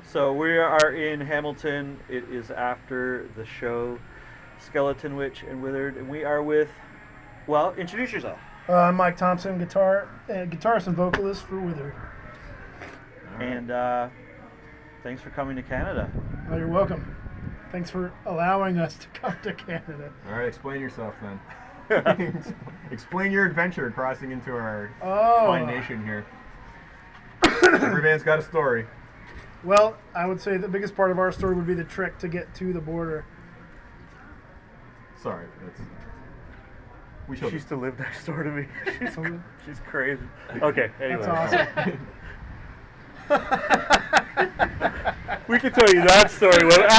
So we are in Hamilton. It is after the show Skeleton Witch and Withered, and we are with, well, introduce yourself. I'm Mike Thompson, guitarist and vocalist for Withered. And thanks for coming to Canada. Oh, you're welcome. Thanks for allowing us to come to Canada. All right, explain yourself then. Explain your adventure crossing into our fine nation here. Every man's got a story. Well, I would say the biggest part of our story would be the trek to get to the border. Sorry, she used to live next door to me. She's crazy. Okay, anyway. That's awesome. We can tell you that story. That's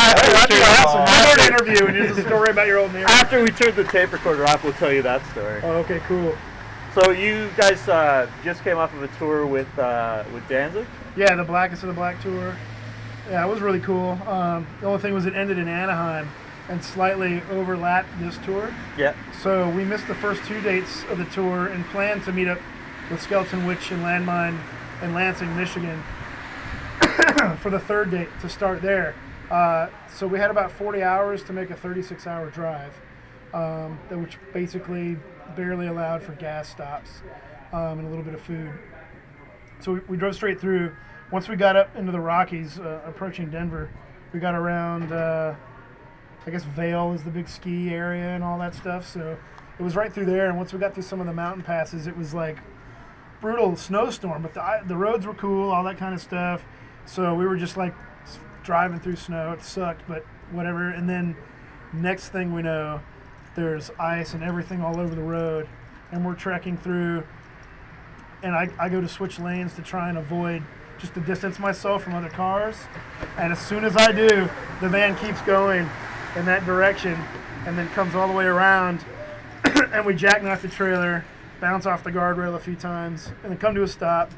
awesome. I heard an interview and it's a story about your old neighbor. After we turn the tape recorder off, we'll tell you that story. Oh, okay, cool. So you guys just came off of a tour with Danzig? Yeah, the Blackest of the Black tour. Yeah, it was really cool. The only thing was it ended in Anaheim and slightly overlapped this tour. Yeah. So we missed the first 2 dates of the tour and planned to meet up with Skeleton Witch and Landmine in Lansing, Michigan for the third date to start there. So we had about 40 hours to make a 36-hour drive, which basically barely allowed for gas stops and a little bit of food. So we drove straight through. Once we got up into the Rockies, approaching Denver, we got around, I guess Vail is the big ski area and all that stuff. So it was right through there. And once we got through some of the mountain passes, it was like brutal snowstorm. But the roads were cool, all that kind of stuff. So we were just like driving through snow. It sucked, but whatever. And then next thing we know, there's ice and everything all over the road. And we're trekking through. And I go to switch lanes to try and avoid, just to distance myself from other cars. And as soon as I do, the van keeps going in that direction and then comes all the way around. And we jackknife the trailer, bounce off the guardrail a few times, and then come to a stop.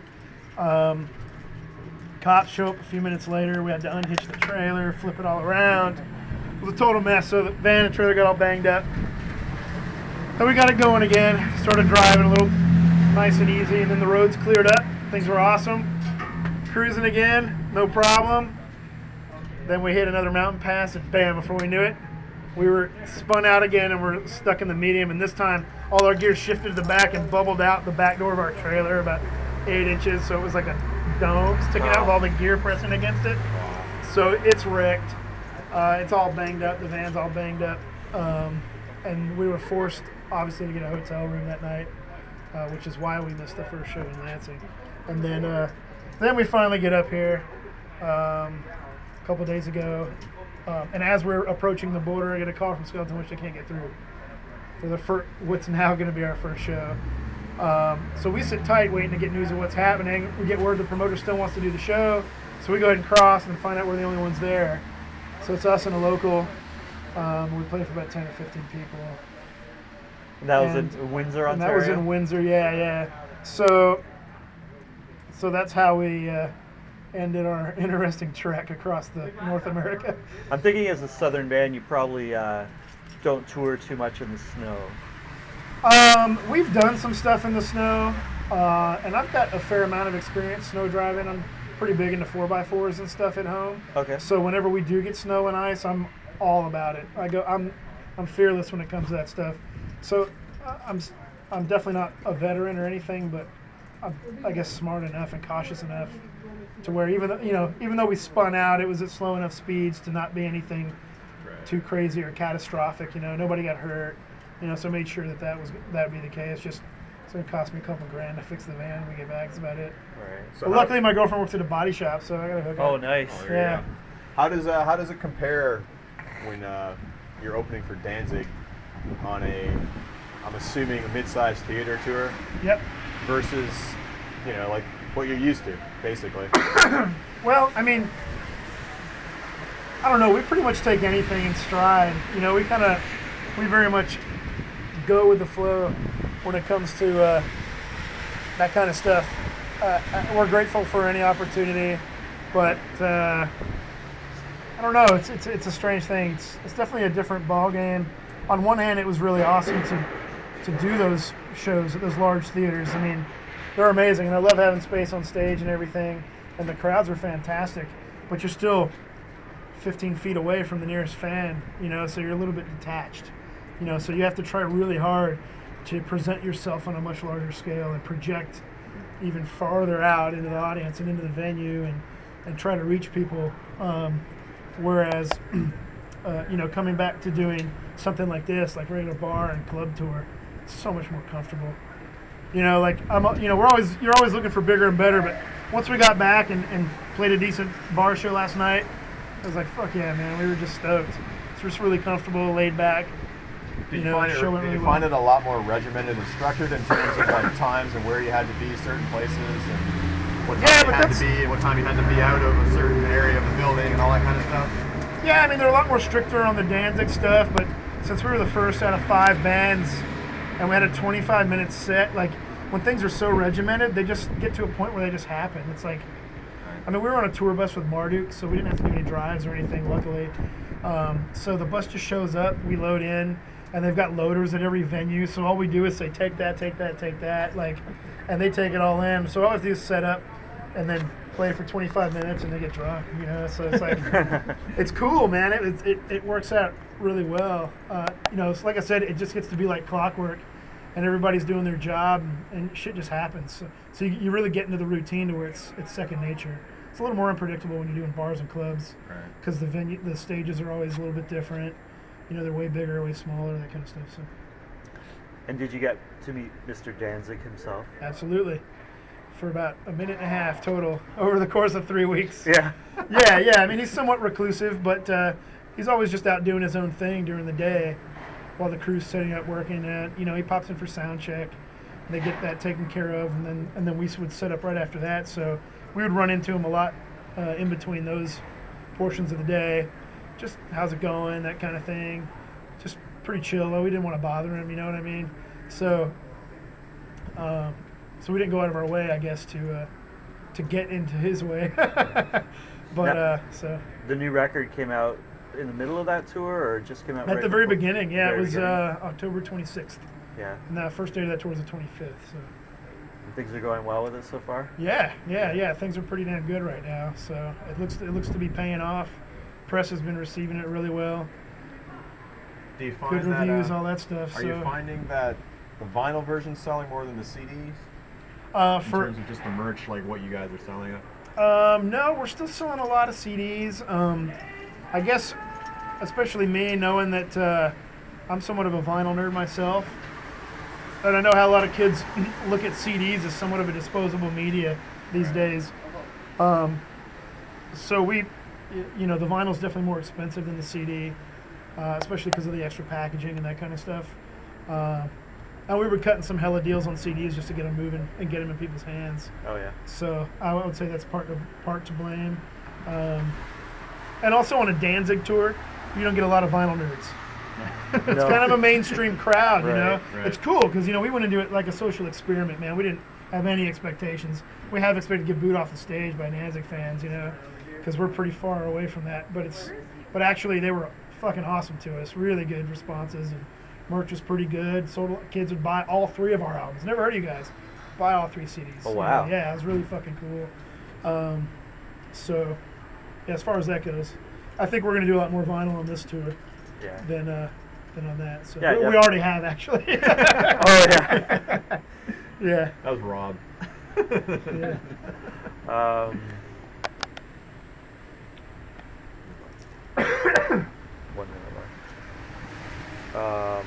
Cops show up a few minutes later. We had to unhitch the trailer, flip it all around. It was a total mess. So the van and trailer got all banged up. Then we got it going again, started driving a little nice and easy, and then the roads cleared up. Things were awesome. Cruising again, no problem. Then we hit another mountain pass, and bam, before we knew it, we were spun out again, and we're stuck in the medium. And this time, all our gear shifted to the back and bubbled out the back door of our trailer about 8 inches. So it was like a dome sticking out with all the gear pressing against it. So it's wrecked. It's all banged up. The van's all banged up. And we were forced, obviously, to get a hotel room that night. Which is why we missed the first show in Lansing. And then we finally get up here a couple days ago. And as we're approaching the border, I get a call from Skeleton Witch I can't get through for what's now going to be our first show. So we sit tight waiting to get news of what's happening. We get word the promoter still wants to do the show. So we go ahead and cross and find out we're the only ones there. So it's us and a local. We played for about 10 or 15 people. And that was in Windsor, Ontario? And that was in Windsor, yeah. So that's how we ended our interesting trek across the North America. I'm thinking as a southern band, you probably don't tour too much in the snow. We've done some stuff in the snow, and I've got a fair amount of experience snow driving. I'm pretty big into 4x4s and stuff at home. Okay. So whenever we do get snow and ice, I'm all about it. I'm fearless when it comes to that stuff. So I'm definitely not a veteran or anything, but I'm, I guess, smart enough and cautious enough to where even though we spun out, it was at slow enough speeds to not be anything too crazy or catastrophic. Nobody got hurt. So I made sure that'd be the case. Just it's gonna cost me a couple grand to fix the van when we get back. That's about it. Right. So luckily, my girlfriend works at a body shop, so I got to hook up. Oh, nice. Oh, yeah. How does it compare when you're opening for Danzig on I'm assuming a mid-sized theater tour? Yep. Versus, like what you're used to, basically. Well, I mean, I don't know. We pretty much take anything in stride. We very much go with the flow when it comes to that kind of stuff. We're grateful for any opportunity, but I don't know. It's a strange thing. It's definitely a different ball game. On one hand, it was really awesome to do those shows at those large theaters. I mean, they're amazing, and I love having space on stage and everything, and the crowds are fantastic. but you're still 15 feet away from the nearest fan, you know, so you're a little bit detached, you know, so you have to try really hard to present yourself on a much larger scale and project even farther out into the audience and into the venue and try to reach people. Whereas, you know, coming back to doing something like this, like regular bar and club tour, it's so much more comfortable. You know, like you know, you're always looking for bigger and better. But once we got back and played a decent bar show last night, I was like, fuck yeah, man, we were just stoked. It's just really comfortable, laid back. Did you find it a lot more regimented and structured in terms of like times and where you had to be certain places and what time you had to be and what time you had to be out of a certain area of the building and all that kind of stuff? Yeah, I mean, they're a lot more stricter on the Danzig stuff, but since we were the first out of 5 bands and we had a 25-minute set, like when things are so regimented, they just get to a point where they just happen. It's like, I mean, we were on a tour bus with Marduk, so we didn't have to do any drives or anything, luckily. So the bus just shows up, we load in, and they've got loaders at every venue, so all we do is say, take that, take that, take that, like, and they take it all in. So all we have to do is set up and then play for 25 minutes and they get drunk, you know, so it's like, it's cool, man. It works out really well. You know, it's, like I said, it just gets to be like clockwork and everybody's doing their job and shit just happens. So you really get into the routine to where it's second nature. It's a little more unpredictable when you're doing bars and clubs because the stages are always a little bit different. You know, they're way bigger, way smaller, that kind of stuff. So. And did you get to meet Mr. Danzig himself? Absolutely. For about a minute and a half total over the course of 3 weeks. Yeah. Yeah. I mean, he's somewhat reclusive, but he's always just out doing his own thing during the day while the crew's setting up, working. You know, he pops in for sound check. They get that taken care of, and then we would set up right after that. So we would run into him a lot in between those portions of the day. Just how's it going, that kind of thing. Just pretty chill, though. We didn't want to bother him, you know what I mean? So we didn't go out of our way, I guess, to get into his way. But so the new record came out in the middle of that tour, or just came out at right the very before? beginning? Yeah, it was beginning? October 26th. Yeah. And the first day of that tour was the 25th. So. And things are going well with it so far. Yeah. Things are pretty damn good right now. So it looks to be paying off. Press has been receiving it really well. Do you find good reviews, all that stuff. Are you finding that the vinyl version's selling more than the CDs? In terms of just the merch, like what you guys are selling it? No, we're still selling a lot of CDs. I guess, especially me, knowing that I'm somewhat of a vinyl nerd myself, and I know how a lot of kids look at CDs as somewhat of a disposable media these days. So we, you know, the vinyl's definitely more expensive than the CD, especially because of the extra packaging and that kind of stuff. And we were cutting some hella deals on CDs just to get them moving and get them in people's hands. Oh yeah. So I would say that's part to blame. And also on a Danzig tour, you don't get a lot of vinyl nerds. It's kind of a mainstream crowd, you know. Right. It's cool because, you know, we went into it like a social experiment, man. We didn't have any expectations. We have expected to get booed off the stage by Danzig fans, you know, because we're pretty far away from that. But actually they were fucking awesome to us. Really good responses, and merch was pretty good. So kids would buy all 3 of our albums. Never heard of you guys. Buy all 3 CDs. Oh wow. You know? Yeah, it was really fucking cool. So yeah, as far as that goes, I think we're gonna do a lot more vinyl on this tour. Yeah. Than on that. So yeah, we already have actually. Oh yeah. Yeah. That was Rob. Yeah. One minute left.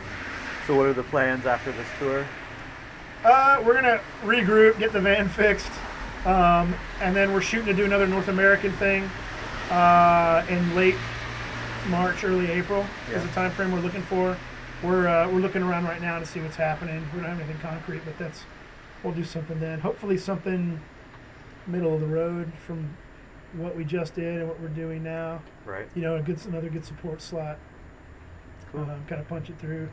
So what are the plans after this tour? We're gonna regroup, get the van fixed, and then we're shooting to do another North American thing in late March, early April is the time frame we're looking for. We're looking around right now to see what's happening. We don't have anything concrete, but we'll do something then. Hopefully something middle of the road from what we just did and what we're doing now. Right. You know, another good support slot. Cool. Kind of punch it through,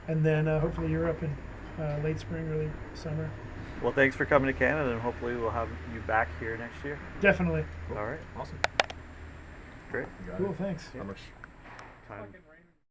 and then hopefully Europe in late spring, early summer. Well, thanks for coming to Canada, and hopefully we'll have you back here next year. Definitely. Cool. All right. Awesome. Great. Cool. Thanks. How much Time.